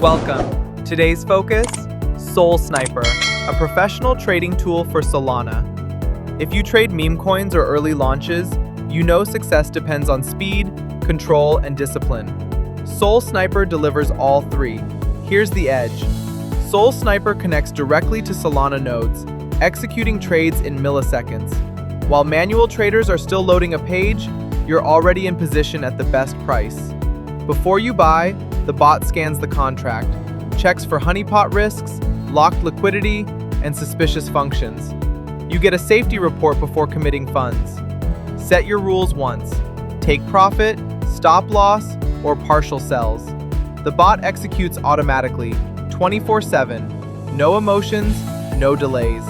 Welcome. Today's focus, Sol Sniper, a professional trading tool for Solana. If you trade meme coins or early launches, you know success depends on speed, control, and discipline. Sol Sniper delivers all three. Here's the edge. Sol Sniper connects directly to Solana nodes, executing trades in milliseconds. While manual traders are still loading a page, you're already in position at the best price. Before you buy, the bot scans the contract, checks for honeypot risks, locked liquidity, and suspicious functions. You get a safety report before committing funds. Set your rules once. Take profit, stop loss, or partial sells. The bot executes automatically, 24/7. No emotions, no delays.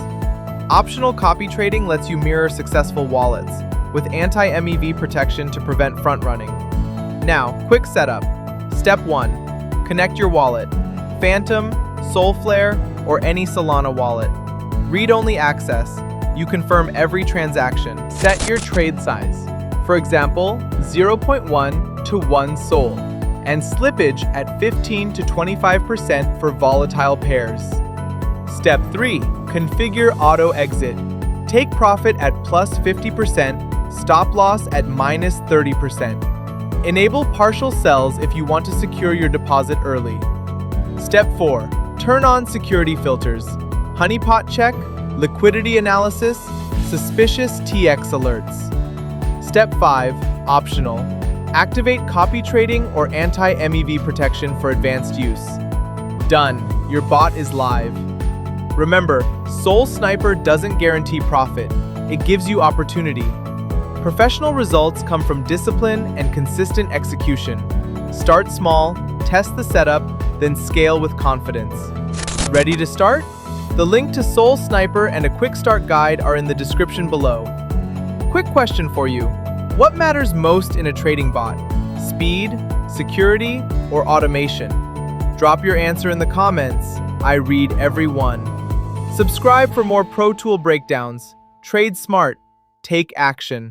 Optional copy trading lets you mirror successful wallets, with anti-MEV protection to prevent front-running. Now, quick setup. Step 1. Connect your wallet. Phantom, Solflare, or any Solana wallet. Read-only access. You confirm every transaction. Set your trade size. For example, 0.1 to 1 Sol, and slippage at 15 to 25% for volatile pairs. Step 3. Configure auto exit. Take profit at plus 50%, stop loss at minus 30%. Enable partial sells if you want to secure your deposit early. Step 4. Turn on security filters. Honeypot check, liquidity analysis, suspicious TX alerts. Step 5. Optional. Activate copy trading or anti-MEV protection for advanced use. Done. Your bot is live. Remember, Sol Sniper doesn't guarantee profit. It gives you opportunity. Professional results come from discipline and consistent execution. Start small, test the setup, then scale with confidence. Ready to start? The link to Sol Sniper and a quick start guide are in the description below. Quick question for you. What matters most in a trading bot? Speed, security, or automation? Drop your answer in the comments. I read every one. Subscribe for more Pro Tool breakdowns. Trade smart. Take action.